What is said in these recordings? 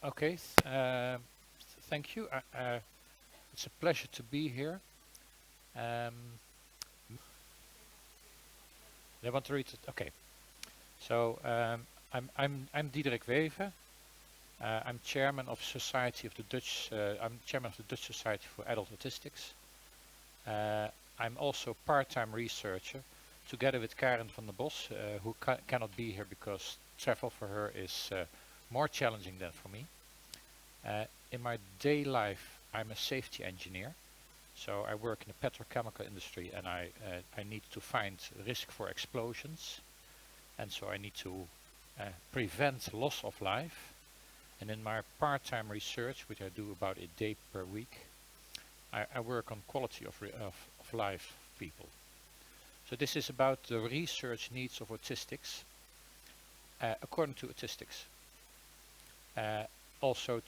Okay, thank you. It's a pleasure to be here. Um, they want to read it. Okay. So I'm Diederik Weve. I'm chairman of Society of the Dutch. I'm chairman of the Dutch Society for Adult Autistics. I'm also part-time researcher, together with Karen van der Bos, who cannot be here because travel for her is more challenging than for me. In my day life, I'm a safety engineer. So I work in the petrochemical industry, and I need to find risk for explosions, and so I need to prevent loss of life. And in my part-time research, which I do about a day per week, I work on quality of life of people. So this is about the research needs of autistics, according to autistics. Also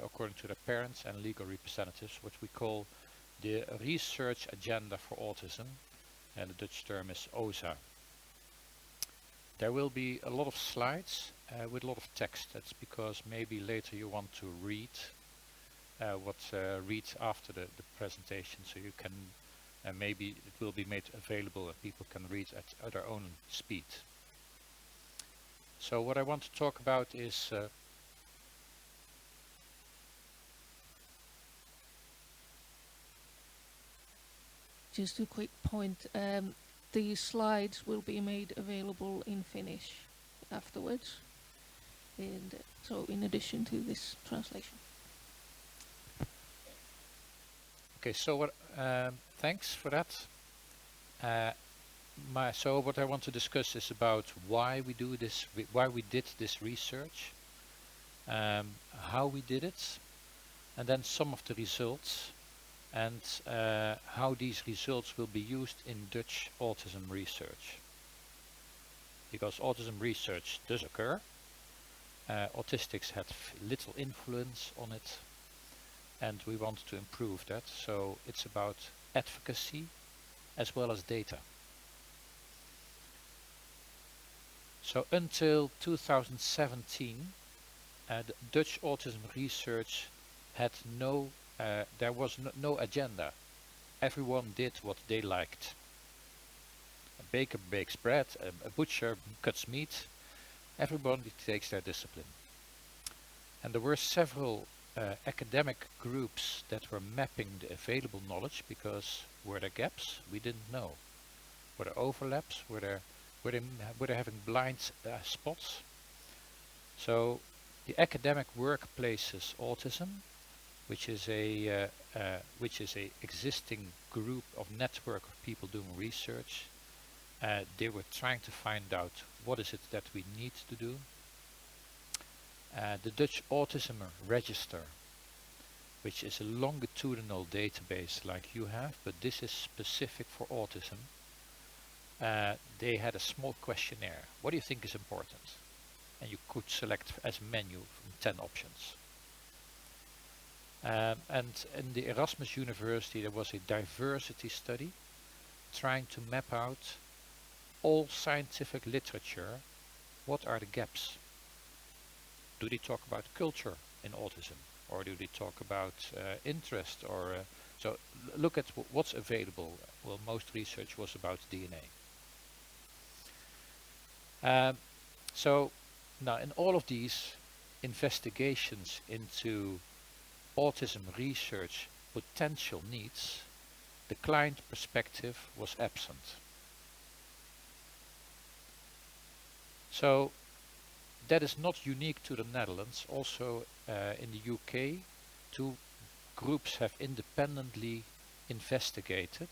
according to the parents and legal representatives, what we call the research agenda for autism, and the Dutch term is OSA. There will be a lot of slides with a lot of text. That's because maybe later you want to read read after the presentation, so you can maybe it will be made available and people can read at their own speed. So what I want to talk about is just a quick point. The slides will be made available in Finnish afterwards, and so in addition to this translation. okay. So what? Thanks for that. So what I want to discuss is about why we do this, why we did this research, how we did it, and then some of the results, and how these results will be used in Dutch autism research. Because autism research does occur, autistics had little influence on it, and we want to improve that. So it's about advocacy as well as data. So until 2017, the Dutch autism research had there was no agenda. Everyone did what they liked. A baker bakes bread, a butcher cuts meat. Everybody takes their discipline. And there were several academic groups that were mapping the available knowledge, because were there gaps? We didn't know. Were there overlaps? Were they having blind spots? So the academic workplaces autism, which is a existing group of network of people doing research, they were trying to find out what is it that we need to do. The Dutch Autism Register, which is a longitudinal database like you have, but this is specific for autism. They had a small questionnaire. What do you think is important? And you could select as a menu from 10 options. And in the Erasmus University there was a diversity study trying to map out all scientific literature. What are the gaps? Do they talk about culture in autism, or do they talk about interest? Or so look at what's available. Well, most research was about DNA. So now in all of these investigations into autism research potential needs, the client perspective was absent. So that is not unique to the Netherlands. Also in the UK, two groups have independently investigated,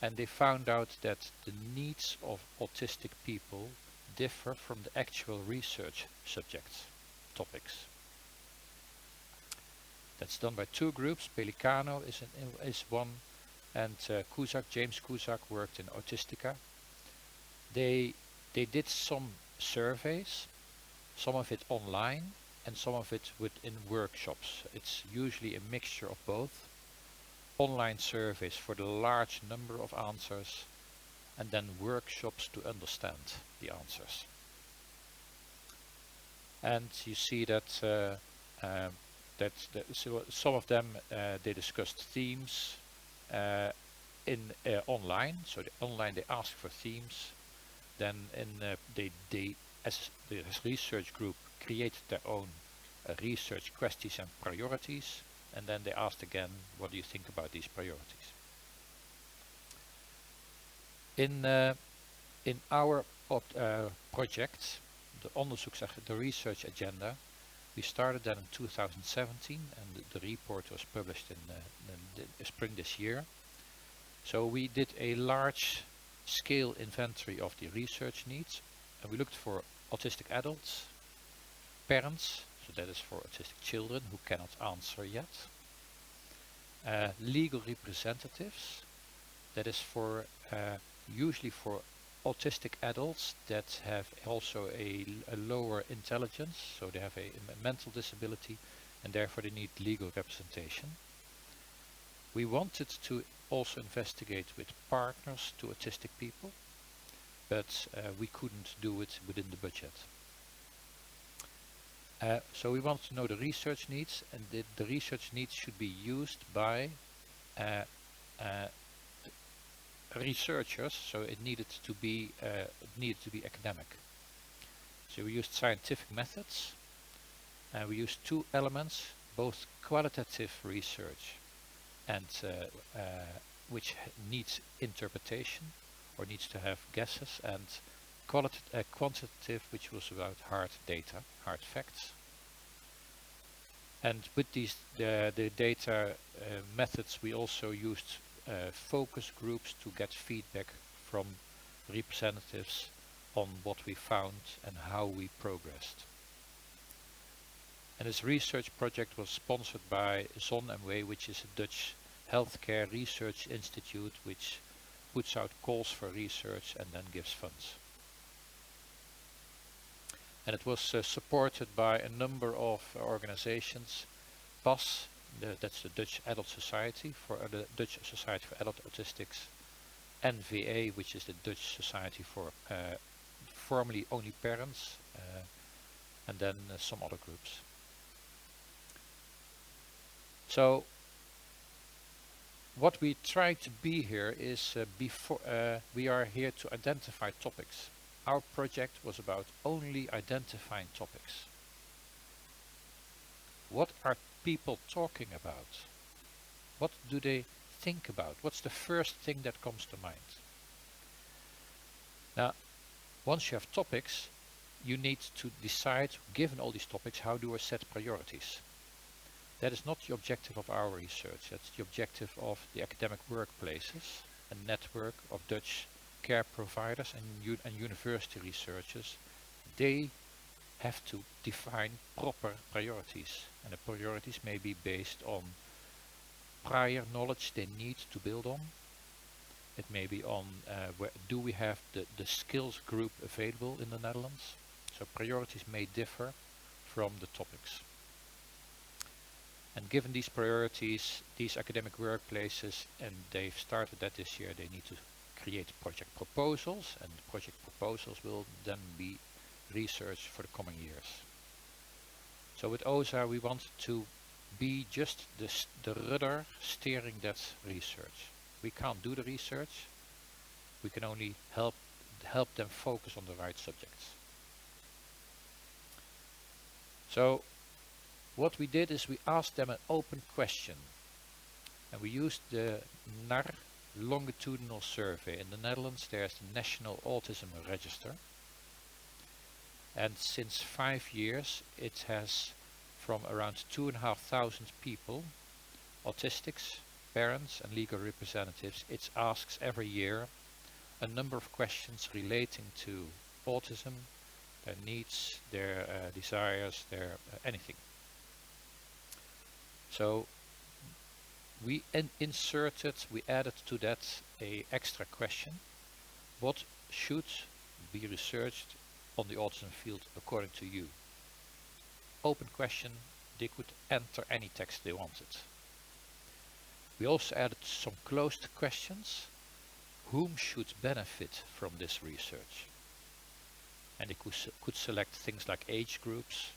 and they found out that the needs of autistic people differ from the actual research subjects, topics. That's done by two groups. Pelicano is one, and James Cusack worked in Autistica. They did some surveys, some of it online and some of it within workshops. It's usually a mixture of both. Online surveys for the large number of answers, and then workshops to understand the answers. And you see that So some of them they discussed themes in online. So online they asked for themes. Then they as the research group created their own research questions and priorities, and then they asked again, what do you think about these priorities? In our project, the research agenda, we started that in 2017, and the report was published in the spring this year. So we did a large scale inventory of the research needs, and we looked for autistic adults, parents, so that is for autistic children who cannot answer yet, legal representatives, that is for usually for autistic adults that have also a lower intelligence, so they have a mental disability and therefore they need legal representation. We wanted to also investigate with partners to autistic people, but we couldn't do it within the budget. So we wanted to know the research needs, and the research needs should be used by researchers, so it needed to be academic. So we used scientific methods, and we used two elements, both qualitative research and which needs interpretation or needs to have guesses, and quantitative, which was about hard data, hard facts. And with the data methods, we also used focus groups to get feedback from representatives on what we found and how we progressed. And this research project was sponsored by ZonMW, which is a Dutch healthcare research institute which puts out calls for research and then gives funds. And it was supported by a number of organizations. PAS, that's the Dutch Adult Society for the Dutch Society for Adult Autistics, NVA, which is the Dutch Society for formerly only parents, and then some other groups. So what we try to be here is we are here to identify topics. Our project was about only identifying topics. What are people talking about? What do they think about? What's the first thing that comes to mind? Now, once you have topics, you need to decide, given all these topics, how do I set priorities? That is not the objective of our research. That's the objective of the academic workplaces, a network of Dutch care providers and university researchers. They have to define proper priorities, and the priorities may be based on prior knowledge they need to build on. It may be on where do we have the skills group available in the Netherlands. So priorities may differ from the topics. And given these priorities, these academic workplaces, and they've started that this year, they need to create project proposals, and project proposals will then be research for the coming years. So with OSA we want to be just the rudder steering that research. We can't do the research, we can only help them focus on the right subjects. So what we did is we asked them an open question, and we used the NAR longitudinal survey. In the Netherlands there's the National Autism Register, and since 5 years it has, from around 2,500 people, autistics, parents and legal representatives, it asks every year a number of questions relating to autism, their needs, their desires, their anything. So we added to that a extra question. What should be researched on the autism field according to you? Open question, they could enter any text they wanted. We also added some closed questions. Whom should benefit from this research? And they could select things like age groups,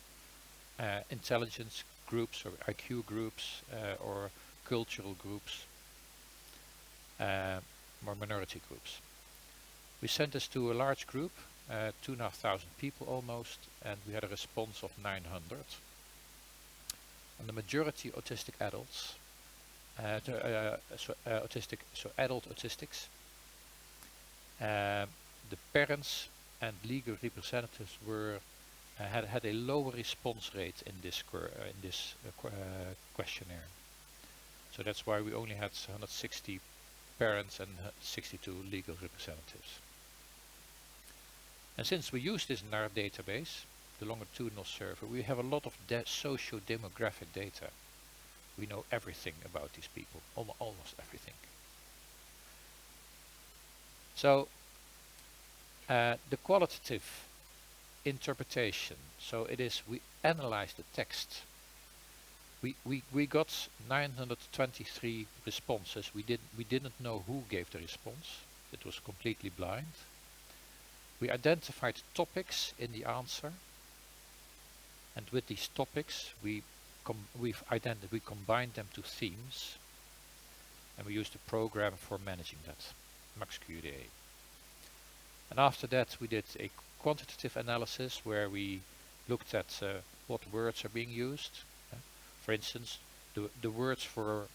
intelligence groups or IQ groups or cultural groups or minority groups. We sent this to a large group, 2,500 people almost, and we had a response of 900. And the majority autistic adults, adult autistics. The parents and legal representatives were had a lower response rate in this questionnaire. So that's why we only had 160 parents and 62 legal representatives. And since we use this in our database, the longitudinal survey, we have a lot of socio-demographic data. We know everything about these people, almost everything. So the qualitative interpretation, so it is we analyze the text. We got 923 responses. We didn't know who gave the response. It was completely blind. We identified topics in the answer, and with these topics we combined them to themes, and we used a program for managing that, MaxQDA. And after that we did a quantitative analysis where we looked at what words are being used. For instance, the words for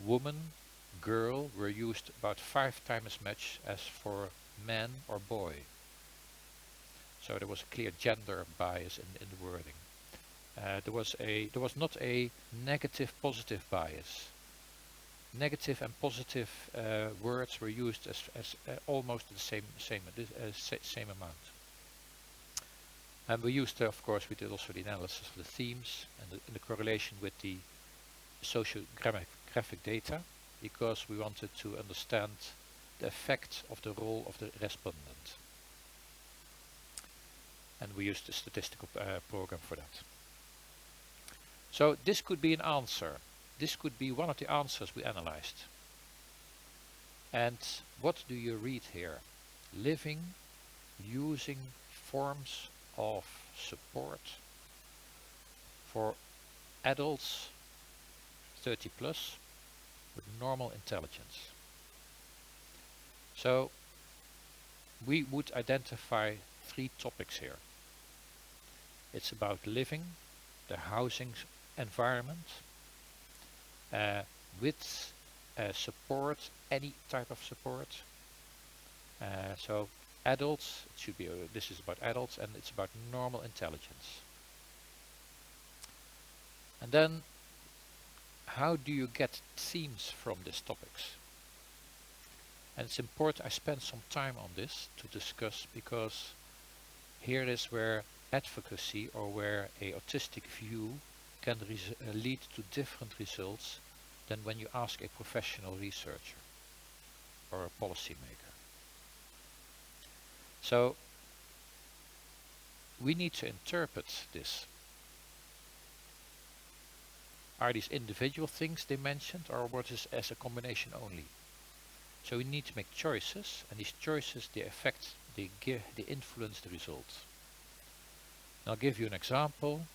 woman, girl were used about 5 times as much as for man or boy. So there was a clear gender bias in the wording. There was not a negative positive bias. Negative and positive words were used as almost the same amount. And we used, of course, we did also the analysis of the themes and the correlation with the sociographic data, because we wanted to understand the effect of the role of the respondent. And we used a statistical program for that. So this could be an answer. This could be one of the answers we analyzed. And what do you read here? Living, using forms of support for adults 30 plus with normal intelligence. So we would identify 3 topics here. It's about living, the housing environment, with support, any type of support. So adults, it should be, this is about adults, and it's about normal intelligence. And then, how do you get themes from these topics? And it's important I spend some time on this to discuss, because here is where advocacy, or where a autistic view can lead to different results than when you ask a professional researcher or a policymaker. So we need to interpret this. Are these individual things they mentioned, or what is as a combination only? So we need to make choices, and these choices, they affect, they influence the results. I'll give you an example.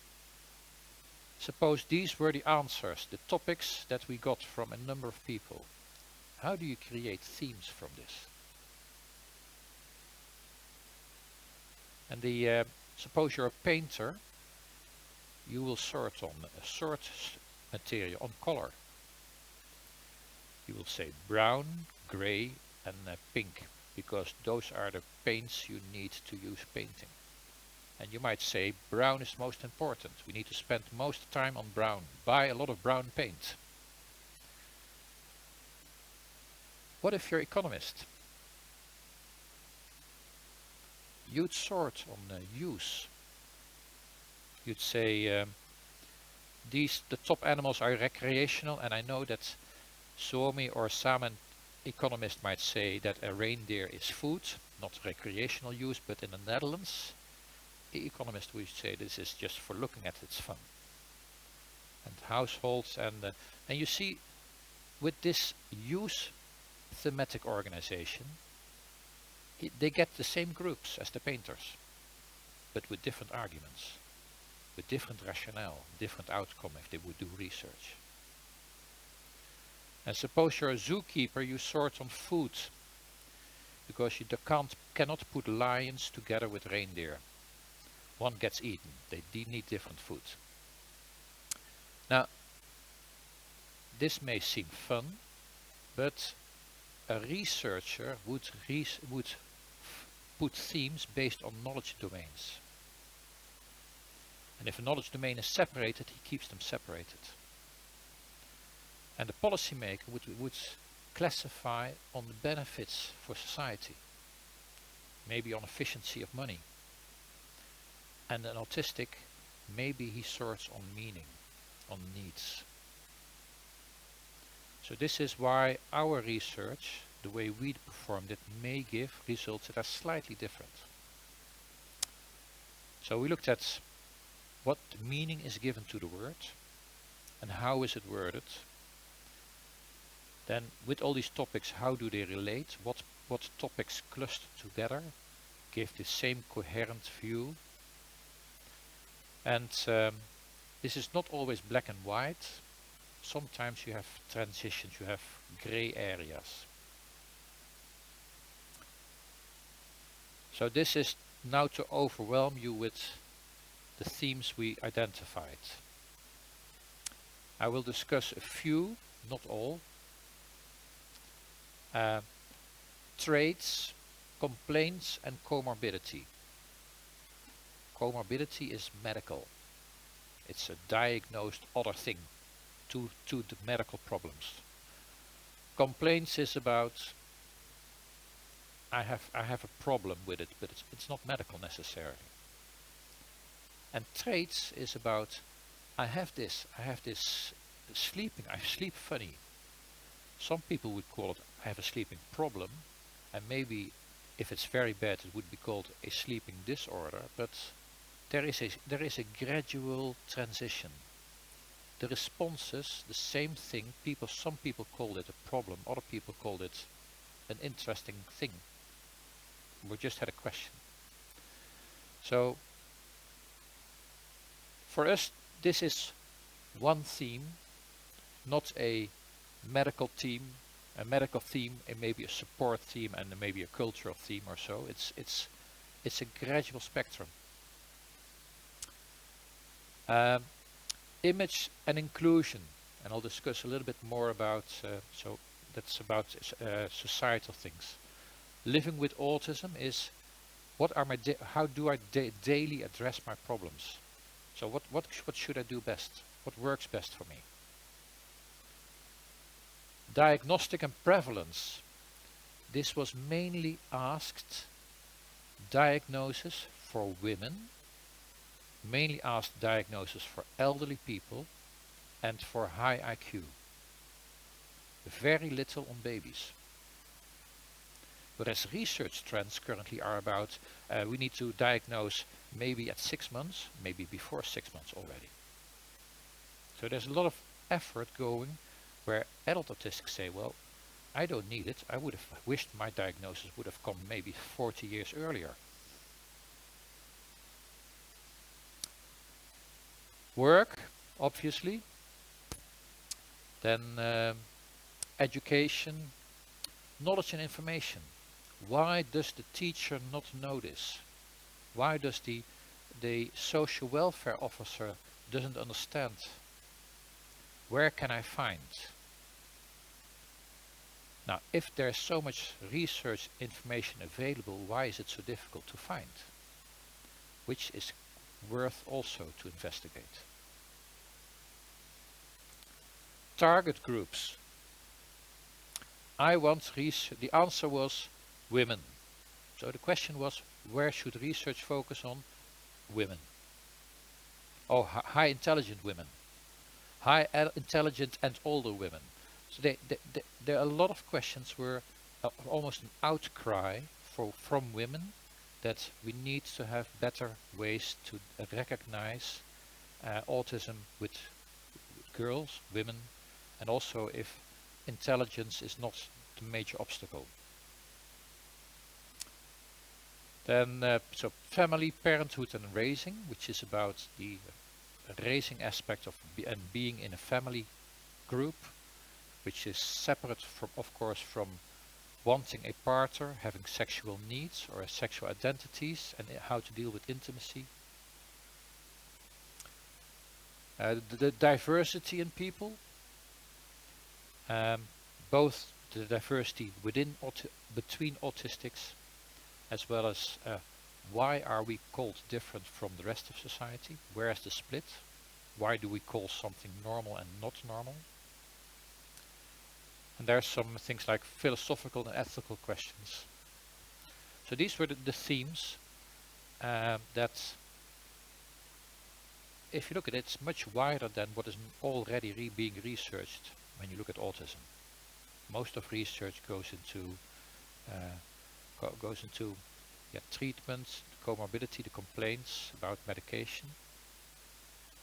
Suppose these were the answers, the topics that we got from a number of people. How do you create themes from this? And suppose you're a painter, you will sort material on color. You will say brown, gray and pink, because those are the paints you need to use painting. And you might say brown is most important. We need to spend most time on brown. Buy a lot of brown paint. What if you're an economist? You'd sort on use. You'd say the top animals are recreational, and I know that Suomi or Samen economist might say that a reindeer is food, not recreational use, but in the Netherlands, the economist would say this is just for looking at, it's fun. And households, and you see, with this use thematic organization, they get the same groups as the painters, but with different arguments. with different rationale, different outcome if they would do research. And suppose you're a zookeeper, you sort on food because you cannot put lions together with reindeer. One gets eaten. They need different food. Now, this may seem fun, but a researcher would put themes based on knowledge domains. And if a knowledge domain is separated, he keeps them separated. And the policymaker would classify on the benefits for society, maybe on efficiency of money. And an autistic, maybe he sorts on meaning, on needs. So this is why our research, the way we performed it, may give results that are slightly different. So we looked at what meaning is given to the word and how is it worded. Then with all these topics, how do they relate? What topics cluster together give the same coherent view? And this is not always black and white. Sometimes you have transitions, you have gray areas. So this is now to overwhelm you with the themes we identified. I will discuss a few, not all. Traits, complaints and comorbidity. Comorbidity is medical. It's a diagnosed other thing to the medical problems. Complaints is about I have a problem with it, but it's not medical necessarily. And traits is about I have this sleeping, I sleep funny. Some people would call it I have a sleeping problem, and maybe if it's very bad it would be called a sleeping disorder, but there is a gradual transition. The responses, the same thing, some people call it a problem, other people called it an interesting thing. We just had a question. So for us this is one theme, not a medical theme, and maybe a support theme and maybe a cultural theme or so. It's a gradual spectrum. Image and inclusion, and I'll discuss a little bit more about, so that's about societal things. Living with autism is how do I daily address my problems? So what should I do best? What works best for me? Diagnostic and prevalence. This was mainly asked diagnosis for women, mainly asked diagnosis for elderly people and for high IQ. Very little on babies. Whereas research trends currently are about we need to diagnose maybe at 6 months, maybe before 6 months already. So there's a lot of effort going where adult autistics say, well, I don't need it. I would have wished my diagnosis would have come maybe 40 years earlier. Work, obviously. Then education, knowledge and information. Why does the teacher not know this? Why does the social welfare officer doesn't understand? Where can I find? Now, if there's so much research information available, why is it so difficult to find? Which is worth also to investigate. Target groups. The answer was women. So the question was, where should research focus on? Women. Oh, high intelligent women. High intelligent and older women. So there are a lot of questions were almost an outcry from women that we need to have better ways to recognize autism with girls, women, and also if intelligence is not the major obstacle. Then so family, parenthood and raising, which is about the raising aspect of being in a family group, which is separate from, of course, from wanting a partner, having sexual needs or sexual identities, and how to deal with intimacy. The diversity in people, both the diversity between autistics, as well as why are we called different from the rest of society? Where is the split? Why do we call something normal and not normal? And there's some things like philosophical and ethical questions. So these were the themes that, if you look at it, it's much wider than what is already being researched when you look at autism. Most of research goes into treatment, comorbidity, the complaints about medication.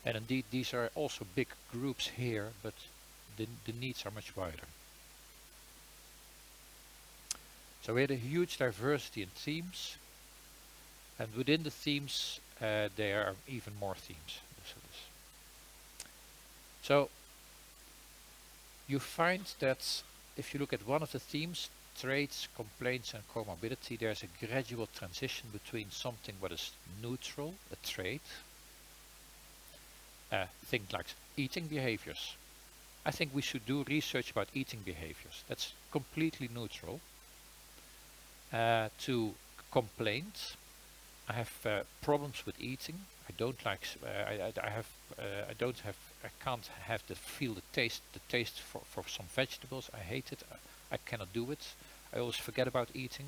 And indeed, these are also big groups here, but the needs are much wider. So we had a huge diversity in themes, and within the themes there are even more themes. So you find that if you look at one of the themes, traits, complaints and comorbidity, there's a gradual transition between something what is neutral, a trait, things like eating behaviors. I think we should do research about eating behaviors. That's completely neutral. To complaints. I have problems with eating. I don't like. I can't have feel the taste for some vegetables. I hate it. I cannot do it. I always forget about eating.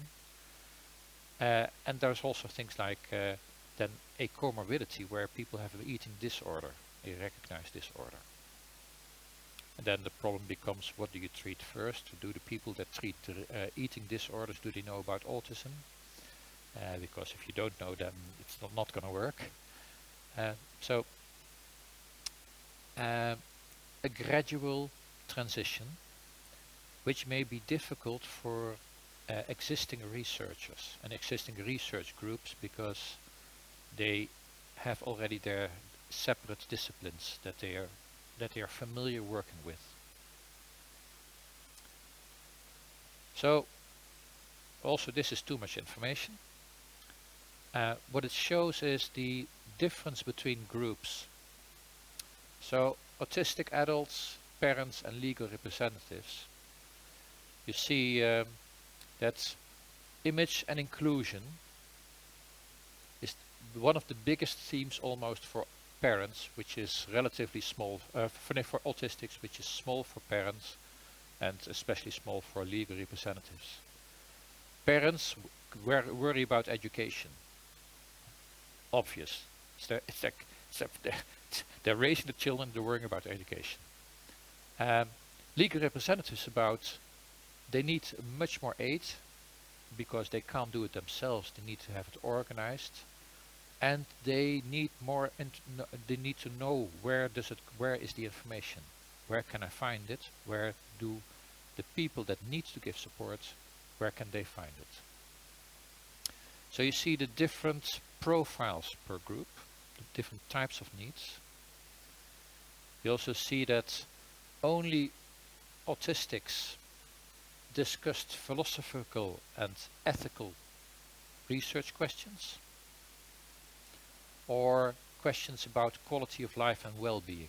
And there's also things like then a comorbidity where people have an eating disorder, a recognized disorder. And then the problem becomes, what do you treat first? Do the people that treat eating disorders, do they know about autism? Because if you don't know them, it's not going to work. So a gradual transition, which may be difficult for existing researchers and existing research groups, because they have already their separate disciplines that they are familiar working with. So also this is too much information. What it shows is the difference between groups. So autistic adults, parents and legal representatives. You see that image and inclusion is one of the biggest themes almost for parents, which is relatively small, for autistics, which is small for parents and especially small for legal representatives. Parents worry about education. Obvious. They're raising the children, they're worrying about education. Legal representatives they need much more aid because they can't do it themselves. They need to have it organized. And they need more. They need to know where is the information? Where can I find it? Where do the people that need to give support? Where can they find it? So you see the different profiles per group, the different types of needs. You also see that only autistics discussed philosophical and ethical research questions, or questions about quality of life and well-being.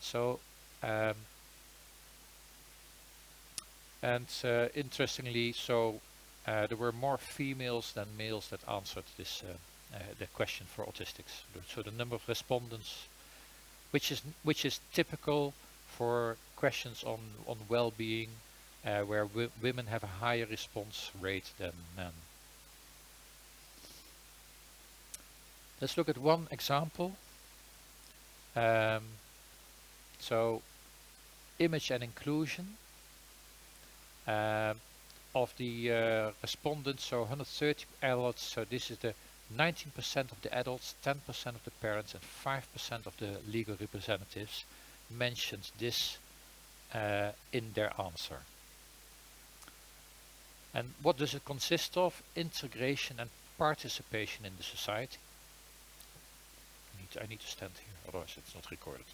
So, interestingly, there were more females than males that answered this the question for autistics. So the number of respondents, which is typical for questions on well-being, where women have a higher response rate than men. Let's look at one example. So, image and inclusion of the respondents, so 130 adults, so this is the 19% of the adults, 10% of the parents and 5% of the legal representatives mentioned this in their answer. And what does it consist of? Integration and participation in the society. I need to stand here, otherwise it's not recorded.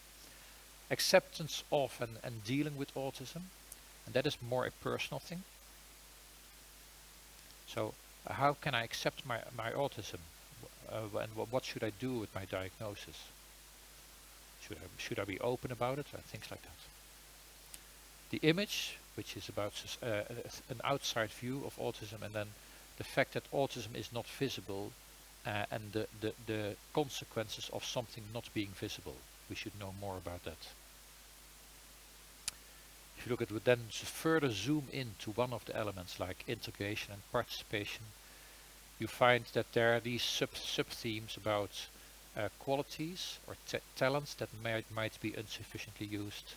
Acceptance of and dealing with autism, and that is more a personal thing. So how can I accept my autism, and what should I do with my diagnosis? Should I be open about it, or things like that. The image, which is about an outside view of autism, and then the fact that autism is not visible, and the consequences of something not being visible. We should know more about that. If you look at then further zoom into one of the elements like integration and participation, you find that there are these sub-themes about qualities or talents that might be insufficiently used,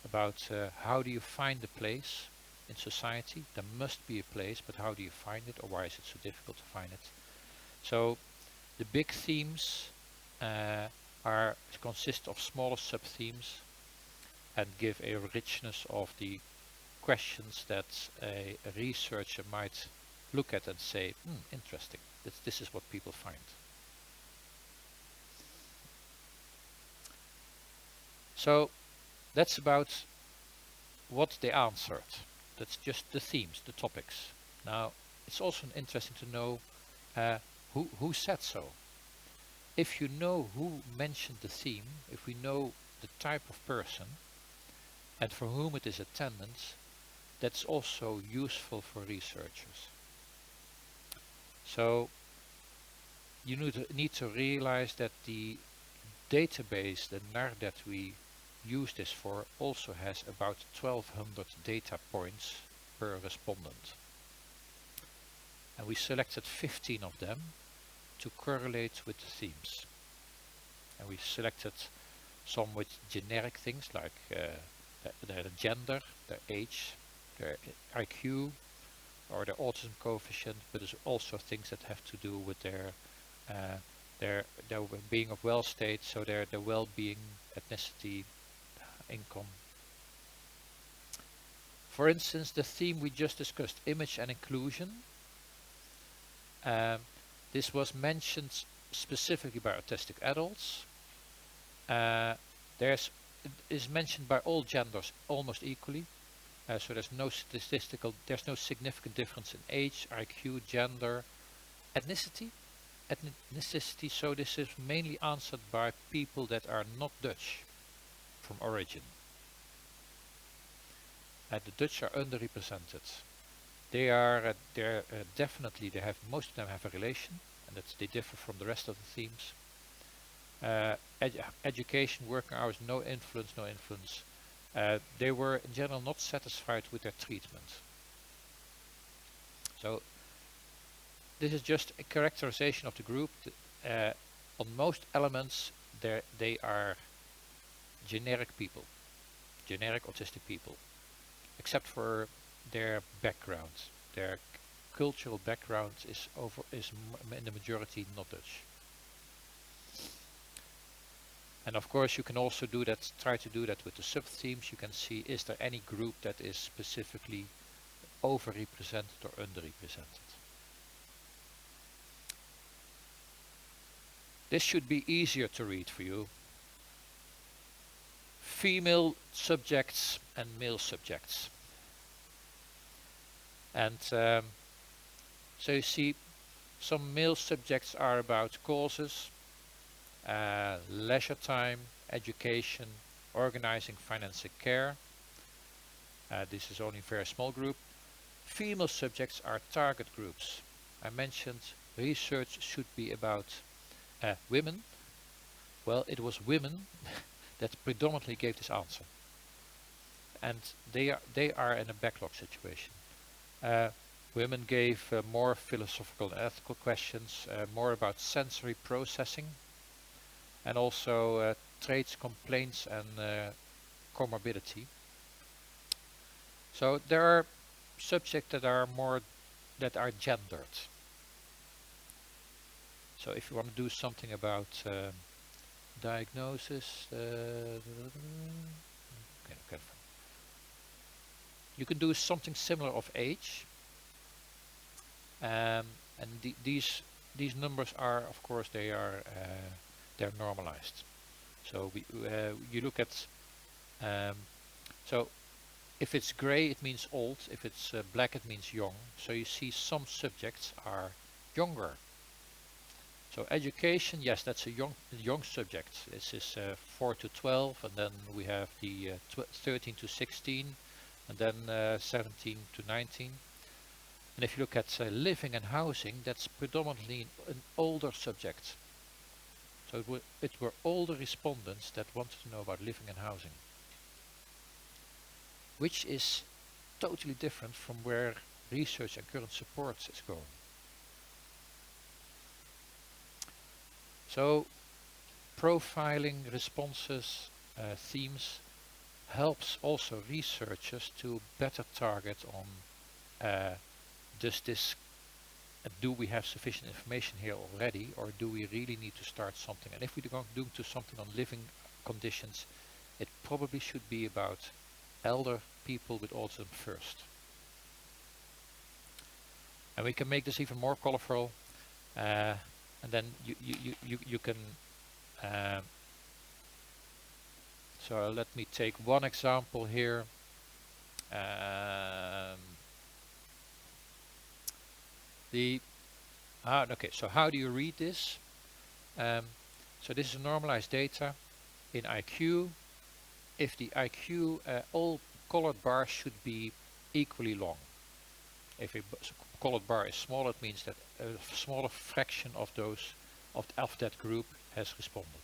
about how do you find a place in society. There must be a place, but how do you find it, or why is it so difficult to find it? So the big themes consist of smaller sub-themes and give a richness of the questions that a researcher might look at and say, interesting, this is what people find. So that's about what they answered. That's just the themes, the topics. Now it's also interesting to know who said so. If you know who mentioned the theme, if we know the type of person and for whom it is attended, that's also useful for researchers. So you need to realize that the database, the NAR that we use this for, also has about 1200 data points per respondent. And we selected 15 of them to correlate with the themes. And we selected some with generic things like their gender, their age, their IQ, or their autism coefficient, but there's also things that have to do with their being of well state, so their well-being, ethnicity, income. For instance, the theme we just discussed, image and inclusion, this was mentioned specifically by autistic adults. It is mentioned by all genders almost equally. So there's no significant difference in age, IQ, gender, ethnicity. So this is mainly answered by people that are not Dutch from origin. The Dutch are underrepresented. Definitely most of them have a relation, and they differ from the rest of the themes. Education, working hours, no influence. They were in general not satisfied with their treatment. So this is just a characterization of the group. On most elements, they are generic people, generic autistic people, except for their background. Their cultural background is in the majority not Dutch. And of course you can also try to do that with the sub-themes. You can see, is there any group that is specifically overrepresented or underrepresented? This should be easier to read for you. Female subjects and male subjects. And so you see, some male subjects are about causes, leisure time, education, organizing, financing, care. This is only a very small group. Female subjects are target groups. I mentioned research should be about women. Well, it was women that predominantly gave this answer. And they are in a backlog situation. Women gave more philosophical and ethical questions, more about sensory processing, and also traits, complaints, and comorbidity. So there are subjects that are gendered. So if you want to do something about diagnosis, you can do something similar of age, and these numbers are, of course, they they're normalized. So you look at, so if it's gray it means old, if it's black it means young. So you see some subjects are younger. So education, yes, that's a young subject. This is 4 to 12, and then we have the 13 to 16, and then 17 to 19. And if you look at living and housing, that's predominantly an older subject. So it were older respondents that wanted to know about living and housing, which is totally different from where research and current support is going. So profiling responses, themes, helps also researchers to better target on do we have sufficient information here already, or do we really need to start something? And if we're going to do something on living conditions, it probably should be about elder people with autism first. And we can make this even more colorful, and then you can so let me take one example here. Okay, so how do you read this? So this is normalized data in IQ. If the IQ, all colored bars should be equally long. If a colored bar is small, it means that a smaller fraction of those of that group has responded.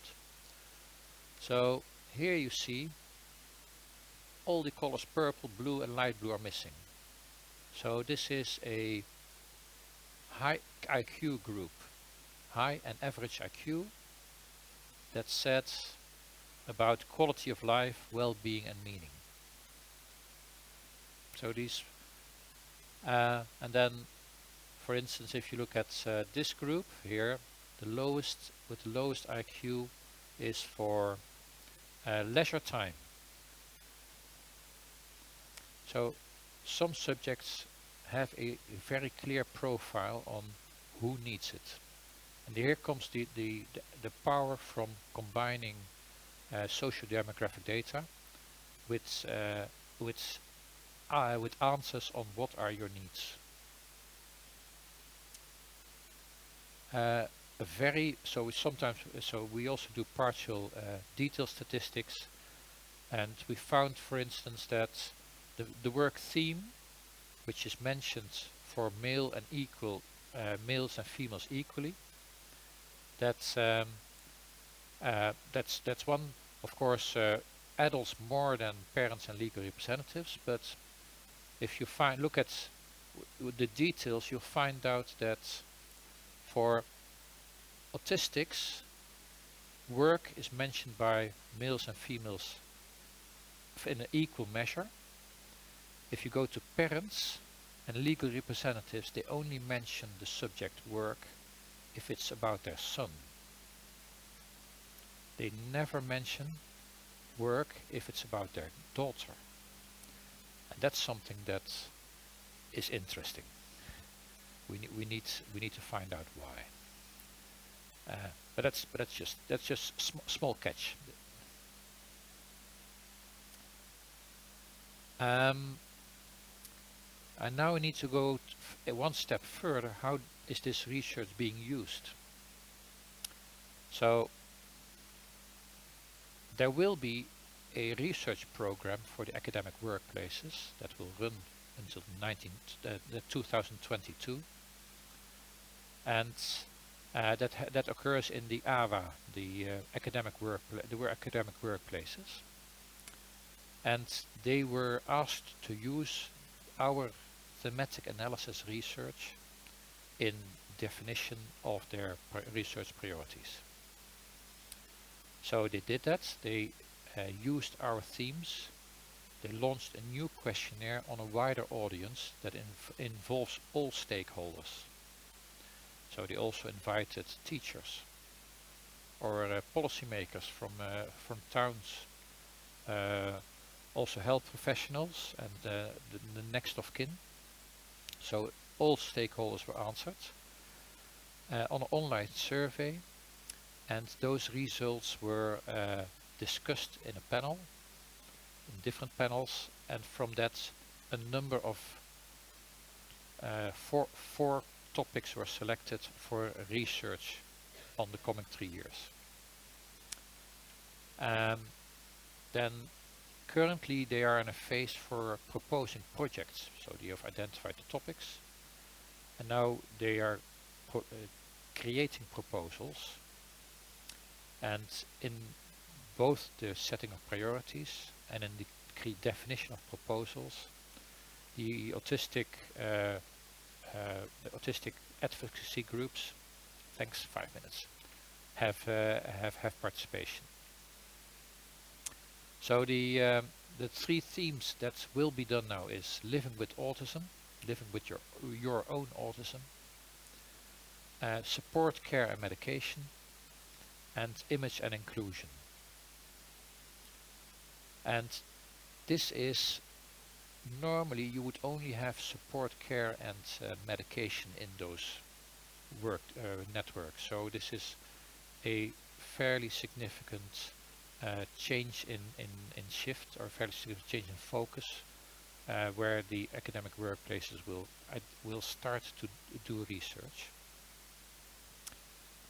So here you see all the colors purple, blue and light blue are missing. So this is a high IQ group, high and average IQ, that said about quality of life, well-being and meaning. So these, and then for instance, if you look at this group here, the lowest with the lowest IQ is for leisure time. So some subjects have a very clear profile on who needs it. And here comes the power from combining socio-demographic data with answers on what are your needs. So we also do partial detail statistics, and we found, for instance, that the work theme, which is mentioned for males and females equally, that's one, of course, adults more than parents and legal representatives. But if you look at the details, you'll find out that for autistics, work is mentioned by males and females in an equal measure. If you go to parents and legal representatives, they only mention the subject work if it's about their son. They never mention work if it's about their daughter. And that's something that is interesting. We need to find out why. But that's just small catch. And now we need to go one step further. How is this research being used? So there will be a research program for the academic workplaces that will run until 2022, and that occurs in the AWA, the academic workplaces, and they were asked to use our thematic analysis research in definition of their research priorities. So they did that. They used our themes. They launched a new questionnaire on a wider audience that involves all stakeholders. So they also invited teachers or policymakers from towns, also health professionals and the next of kin. So all stakeholders were answered on an online survey, and those results were discussed in a panel, in different panels, and from that a number of four topics were selected for research on the coming 3 years. Then currently they are in a phase for proposing projects, so they have identified the topics, and now they are creating proposals, and in both the setting of priorities and in the definition of proposals, the autistic advocacy groups, thanks, 5 minutes, have participation. So the 3 themes that will be done now is living with autism, living with your own autism, support, care and medication, and image and inclusion. And this is, normally you would only have support, care and medication in those networks. So this is a fairly significant change in shift, or fairly significant change in focus, where the academic workplaces will start to do research.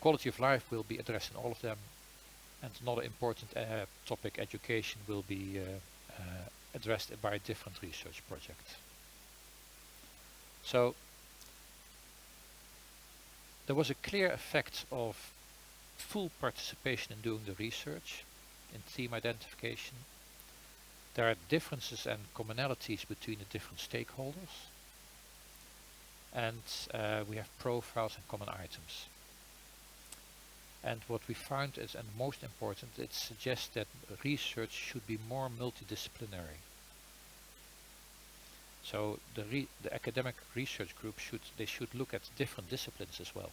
Quality of life will be addressed in all of them, and another important topic, education, will be addressed by a different research project. So there was a clear effect of full participation in doing the research, in theme identification. There are differences and commonalities between the different stakeholders, and we have profiles and common items. And what we found is, and most important, it suggests that research should be more multidisciplinary. So the academic research group should look at different disciplines as well.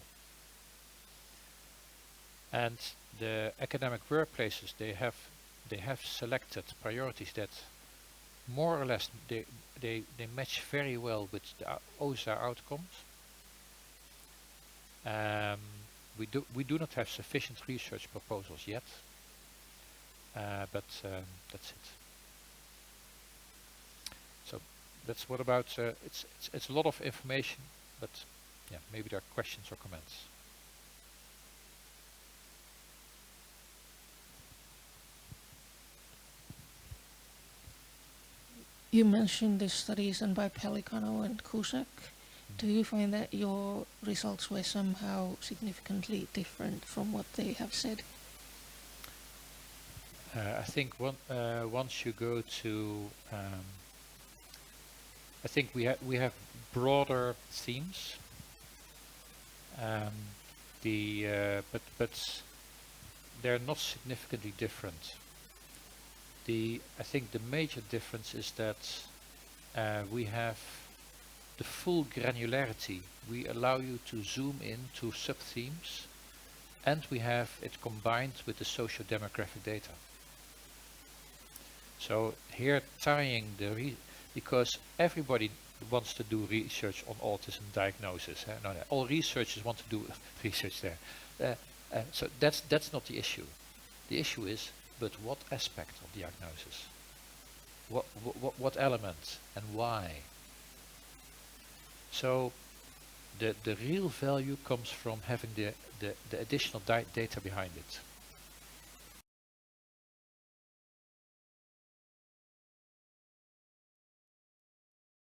And the academic workplaces, they have selected priorities that more or less they match very well with the OSA outcomes. We do not have sufficient research proposals yet, but that's it. So that's what about. It's a lot of information, but yeah, maybe there are questions or comments. You mentioned the studies done by Pelicano and Cusack. Do you find that your results were somehow significantly different from what they have said? I think once you go to, I think we have broader themes. But they're not significantly different. I think the major difference is that we have the full granularity. We allow you to zoom in to sub-themes, and we have it combined with the socio-demographic data. So here tying because everybody wants to do research on autism diagnosis. No, all researchers want to do research there. So that's not the issue. The issue is, but what aspect of diagnosis? What element and why? So the real value comes from having the additional data behind it.